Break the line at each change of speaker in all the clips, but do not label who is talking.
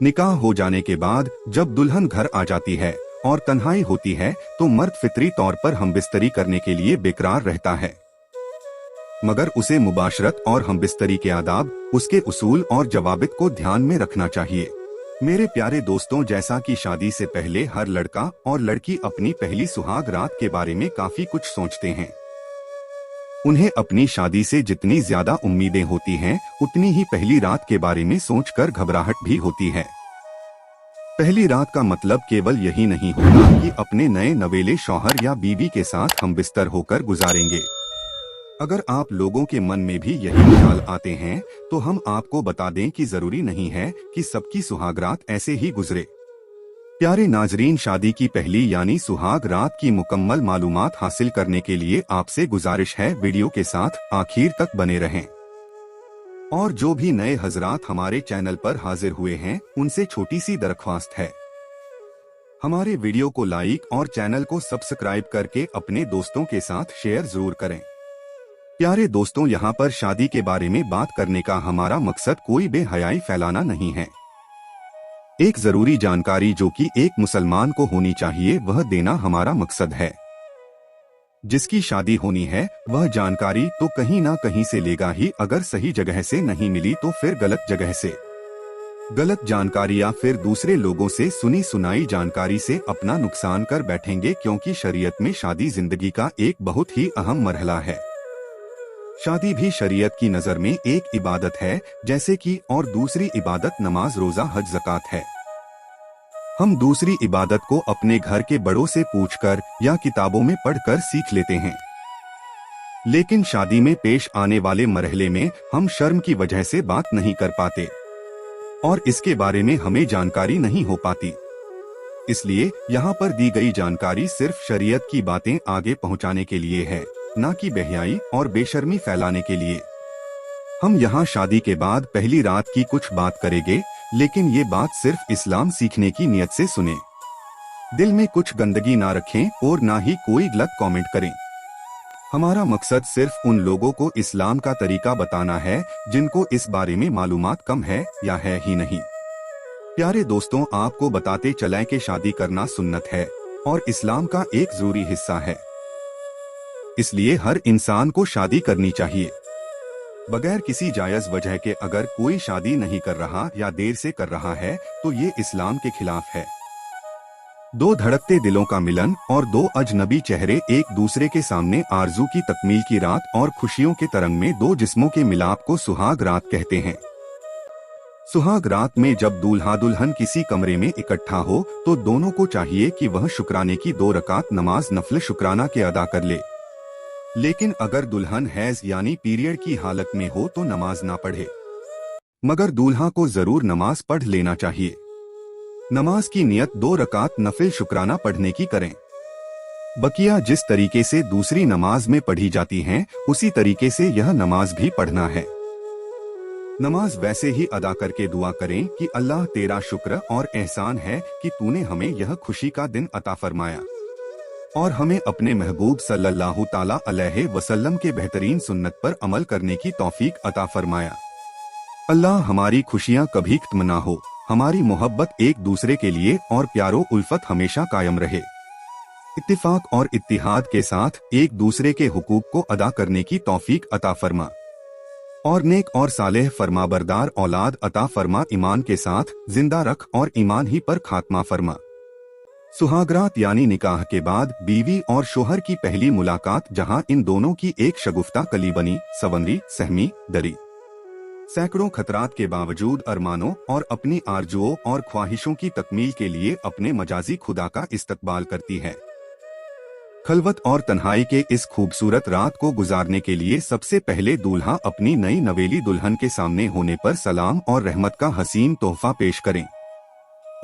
निकाह हो जाने के बाद जब दुल्हन घर आ जाती है और तन्हाई होती है तो मर्द फितरी तौर पर हमबिस्तरी करने के लिए बेकरार रहता है, मगर उसे मुबाशरत और हमबिस्तरी के आदाब, उसके उसूल और जवाबित को ध्यान में रखना चाहिए। मेरे प्यारे दोस्तों, जैसा कि शादी से पहले हर लड़का और लड़की अपनी पहली सुहाग रात के बारे में काफी कुछ सोचते हैं। उन्हें अपनी शादी से जितनी ज्यादा उम्मीदें होती हैं, उतनी ही पहली रात के बारे में सोचकर घबराहट भी होती है। पहली रात का मतलब केवल यही नहीं होता कि अपने नए नवेले शौहर या बीवी के साथ हम बिस्तर होकर गुजारेंगे। अगर आप लोगों के मन में भी यही ख्याल आते हैं तो हम आपको बता दें कि जरूरी नहीं है कि सबकी सुहाग रात ऐसे ही गुजरे। प्यारे नाजरीन, शादी की पहली यानी सुहाग रात की मुकम्मल मालूमात हासिल करने के लिए आपसे गुजारिश है वीडियो के साथ आखिर तक बने रहें। और जो भी नए हजरात हमारे चैनल पर हाजिर हुए हैं, उनसे छोटी सी दरख्वास्त है, हमारे वीडियो को लाइक और चैनल को सब्सक्राइब करके अपने दोस्तों के साथ शेयर जरूर करें। प्यारे दोस्तों, यहाँ पर शादी के बारे में बात करने का हमारा मकसद कोई बेहयाई फैलाना नहीं है। एक जरूरी जानकारी जो कि एक मुसलमान को होनी चाहिए वह देना हमारा मकसद है। जिसकी शादी होनी है वह जानकारी तो कहीं ना कहीं से लेगा ही, अगर सही जगह से नहीं मिली तो फिर गलत जगह से। गलत जानकारी या फिर दूसरे लोगों से सुनी सुनाई जानकारी से अपना नुकसान कर बैठेंगे, क्योंकि शरीयत में शादी जिंदगी का एक बहुत ही अहम मरहला है। शादी भी शरीयत की नजर में एक इबादत है, जैसे कि और दूसरी इबादत नमाज, रोजा, हज, ज़कात है। हम दूसरी इबादत को अपने घर के बड़ों से पूछकर या किताबों में पढ़कर सीख लेते हैं, लेकिन शादी में पेश आने वाले मरहले में हम शर्म की वजह से बात नहीं कर पाते और इसके बारे में हमें जानकारी नहीं हो पाती। इसलिए यहाँ पर दी गई जानकारी सिर्फ शरीयत की बातें आगे पहुँचाने के लिए है, ना कि बेहयाई और बेशर्मी फैलाने के लिए। हम यहाँ शादी के बाद पहली रात की कुछ बात करेंगे, लेकिन ये बात सिर्फ इस्लाम सीखने की नियत से सुने। दिल में कुछ गंदगी ना रखें और ना ही कोई गलत कमेंट करें। हमारा मकसद सिर्फ उन लोगों को इस्लाम का तरीका बताना है जिनको इस बारे में मालूमात कम है या है ही नहीं। प्यारे दोस्तों, आपको बताते चलें कि शादी करना सुन्नत है और इस्लाम का एक जरूरी हिस्सा है। इसलिए हर इंसान को शादी करनी चाहिए बगैर किसी जायज वजह के। अगर कोई शादी नहीं कर रहा या देर से कर रहा है तो ये इस्लाम के खिलाफ है। दो धड़कते दिलों का मिलन और दो अजनबी चेहरे एक दूसरे के सामने आरजू की तकमील की रात और खुशियों के तरंग में दो जिस्मों के मिलाप को सुहाग रात कहते हैं। सुहाग रात में जब दूल्हा दुल्हन किसी कमरे में इकट्ठा हो तो दोनों को चाहिए कि वह शुक्राने की 2 रकात नमाज नफल शुक्राना के अदा कर ले। लेकिन अगर दुल्हन हैज यानी पीरियड की हालत में हो तो नमाज ना पढ़े, मगर दूल्हा को जरूर नमाज पढ़ लेना चाहिए। नमाज की नियत 2 रकात नफिल शुक्राना पढ़ने की करें। बकिया जिस तरीके से दूसरी नमाज में पढ़ी जाती हैं, उसी तरीके से यह नमाज भी पढ़ना है। नमाज वैसे ही अदा करके दुआ करें कि अल्लाह तेरा शुक्र और एहसान है कि तूने हमें यह खुशी का दिन अता फरमाया और हमें अपने महबूब सल्लल्लाहु ताला अलैहि वसल्लम के बेहतरीन सुन्नत पर अमल करने की तौफीक अता फरमाया। अल्लाह हमारी खुशियाँ कभी खत्म ना हो, हमारी मोहब्बत एक दूसरे के लिए और प्यारो उल्फत हमेशा कायम रहे। इत्तिफाक और इत्तिहाद के साथ एक दूसरे के हुकूक को अदा करने की तौफीक अता फरमा और नेक और सालेह फरमाबरदार औलाद अता फरमा। ईमान के साथ जिंदा रख और ईमान ही पर खात्मा फरमा। सुहागरात यानी निकाह के बाद बीवी और शोहर की पहली मुलाकात, जहां इन दोनों की एक शगुफ्ता कली बनी, सवंरी, सहमी, दरी। सैकड़ों खतरात के बावजूद अरमानों और अपनी आरजुओं और ख्वाहिशों की तकमील के लिए अपने मजाजी खुदा का इस्तकबाल करती है। खलवत और तन्हाई के इस खूबसूरत रात को गुजारने के लिए सबसे पहले दूल्हा अपनी नई नवेली दुल्हन के सामने होने पर सलाम और रहमत का हसीन तोहफा पेश करें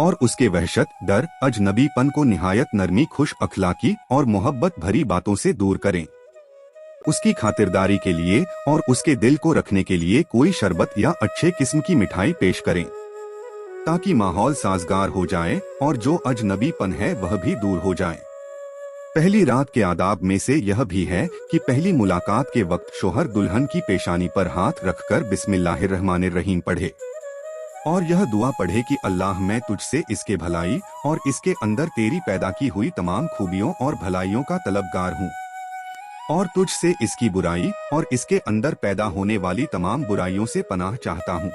और उसके वहशत, डर, अजनबीपन को निहायत नरमी, खुश अखलाकी और मोहब्बत भरी बातों से दूर करें। उसकी खातिरदारी के लिए और उसके दिल को रखने के लिए कोई शरबत या अच्छे किस्म की मिठाई पेश करें ताकि माहौल साजगार हो जाए और जो अजनबीपन है वह भी दूर हो जाए। पहली रात के आदाब में से यह भी है कि पहली मुलाकात के वक्त शोहर दुल्हन की पेशानी पर हाथ रखकर बिस्मिल्लाहिर्रहमानिर्रहीम पढ़े। और यह दुआ पढ़े कि अल्लाह मैं तुझसे इसके भलाई और इसके अंदर तेरी पैदा की हुई तमाम खूबियों और भलाइयों का तलबगार हूँ, और तुझसे इसकी बुराई और इसके अंदर पैदा होने वाली तमाम बुराइयों से पनाह चाहता हूँ।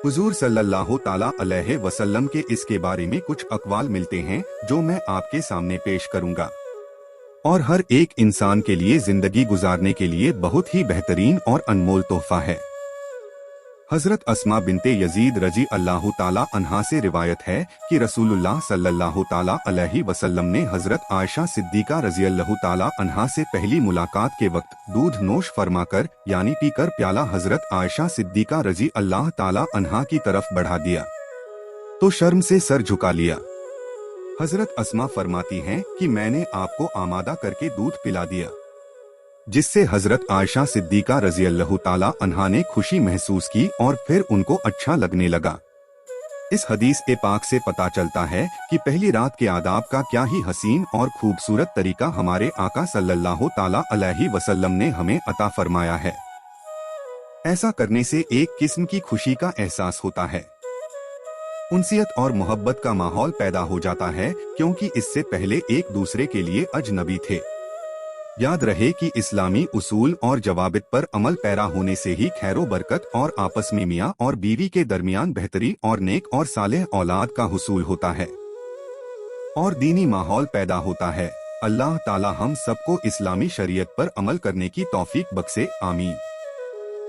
हुजूर सल्लल्लाहु ताला अलैहि वसल्लम के इसके बारे में कुछ अक़वाल मिलते हैं जो मैं आपके सामने पेश करूँगा, और हर एक इंसान के लिए जिंदगी गुजारने के लिए बहुत ही बेहतरीन और अनमोल तोहफा है। हजरत अस्मा बिनते यजीद रजी अल्लाह ताला अन्हा से रिवायत है कि रसूलुल्लाह सल्लल्लाहु ताला अलैहि वसल्लम ने हजरत आयशा सिद्दीका रजी अल्लाह ताला अन्हा से पहली मुलाकात के वक्त दूध नोश फरमाकर यानी पीकर प्याला हजरत आयशा सिद्दीका रजी अल्लाह ताला अन्हा की तरफ बढ़ा दिया तो शर्म से सर झुका लिया। हजरत अस्मा फरमाती हैं कि मैंने आपको आमादा करके दूध पिला दिया, जिससे हजरत आयशा सिद्दीका रजी अल्लाह ताला अन्हा ने खुशी महसूस की और फिर उनको अच्छा लगने लगा। इस हदीस ए पाक से पता चलता है कि पहली रात के आदाब का क्या ही हसीन और खूबसूरत तरीका हमारे आका सल्लल्लाहु ताला अलैहि वसल्लम ने हमें अता फरमाया है। ऐसा करने से एक किस्म की खुशी का एहसास होता है, उनसियत और मोहब्बत का माहौल पैदा हो जाता है, क्योंकि इससे पहले एक दूसरे के लिए अजनबी थे। याद रहे कि इस्लामी उसूल और जवाबित पर अमल पैरा होने से ही खैरो बरकत और आपस में मियाँ और बीवी के दरमियान बेहतरी और नेक और सालेह औलाद का हुसूल होता है और दीनी माहौल पैदा होता है। अल्लाह ताला हम सबको इस्लामी शरीयत पर अमल करने की तौफीक बख्शे, आमीन।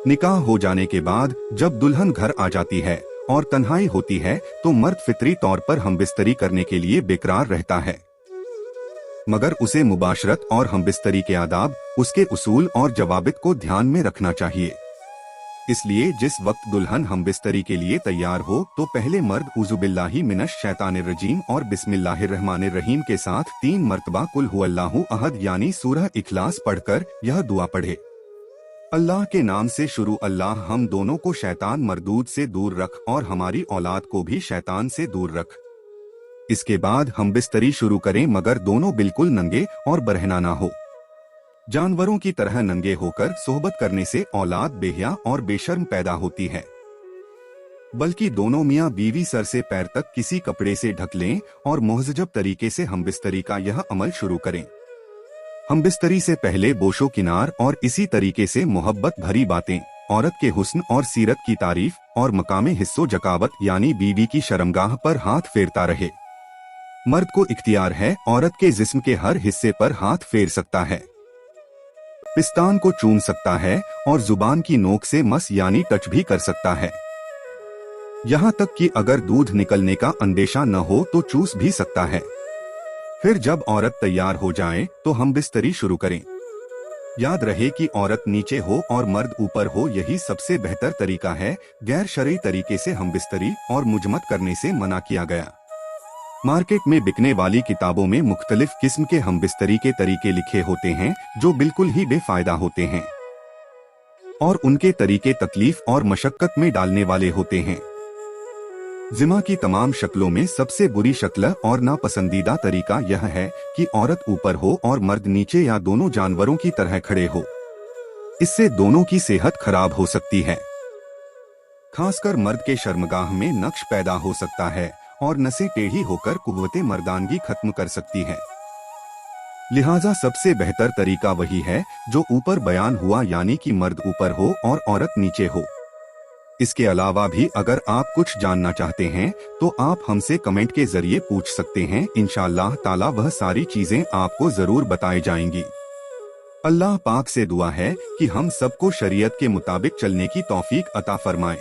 निकाह हो जाने के बाद जब दुल्हन घर आ जाती है और तन्हाई होती है तो मर्द फितरी तौर पर हमबिस्तरी करने के लिए बेकरार रहता है, मगर उसे मुबाशरत और हमबिस्तरी के आदाब, उसके उसूल और जवाबित को ध्यान में रखना चाहिए। इसलिए जिस वक्त दुल्हन हमबिस्तरी के लिए तैयार हो तो पहले मर्द उज़ुबिल्लाहि मिनश शैतानिर रजीम और बिस्मिल्लाहिर्रहमानिर रहीम के साथ 3 मरतबा कुल हुवल्लाहु अहद यानी सूरह इखलास पढ़कर यह दुआ पढ़े। अल्लाह के नाम से शुरू। अल्लाह हम दोनों को शैतान मरदूद से दूर रख और हमारी औलाद को भी शैतान से दूर रख। इसके बाद हम बिस्तरी शुरू करें, मगर दोनों बिल्कुल नंगे और बरहना ना हो। जानवरों की तरह नंगे होकर सोहबत करने से औलाद बेहया और बेशर्म पैदा होती है, बल्कि दोनों मियाँ बीवी सर से पैर तक किसी कपड़े से ढक लें और मुहज़्ज़ब तरीके से हम बिस्तरी का यह अमल शुरू करें। हम बिस्तरी से पहले बोशो किनार और इसी तरीके से मोहब्बत भरी बातें, औरत के हुस्न और सीरत की तारीफ और मकामे हिस्सो जकावत यानी बीवी की शर्मगाह पर हाथ फेरता रहे। मर्द को इख्तियार है औरत के जिस्म के हर हिस्से पर हाथ फेर सकता है, पिस्तान को चूम सकता है और जुबान की नोक से मस यानी टच भी कर सकता है। यहाँ तक कि अगर दूध निकलने का अंदेशा न हो तो चूस भी सकता है। फिर जब औरत तैयार हो जाए तो हम बिस्तरी शुरू करें। याद रहे कि औरत नीचे हो और मर्द ऊपर हो, यही सबसे बेहतर तरीका है। गैर शरई तरीके से हम बिस्तरी और मुजमत करने से मना किया गया। मार्केट में बिकने वाली किताबों में मुख्तलिफ किस्म के हम बिस्तरी के तरीके लिखे होते हैं जो बिल्कुल ही बेफायदा होते हैं और उनके तरीके तकलीफ और मशक्कत में डालने वाले होते हैं। जिमा की तमाम शक्लों में सबसे बुरी शक्ल और नापसंदीदा तरीका यह है कि औरत ऊपर हो और मर्द नीचे या दोनों जानवरों की तरह खड़े हो। इससे दोनों की सेहत खराब हो सकती है। खासकर मर्द के शर्मगाह में नक्श पैदा हो सकता है और नसें टेढ़ी होकर कुव्वते मर्दानगी खत्म कर सकती है। लिहाजा सबसे बेहतर तरीका वही है जो ऊपर बयान हुआ, यानी कि मर्द ऊपर हो और औरत नीचे हो। इसके अलावा भी अगर आप कुछ जानना चाहते हैं तो आप हमसे कमेंट के जरिए पूछ सकते हैं। इंशाअल्लाह ताला वह सारी चीजें आपको जरूर बताई जाएंगी। अल्लाह पाक से दुआ है कि हम सबको शरीयत के मुताबिक चलने की तौफीक अता फरमाए।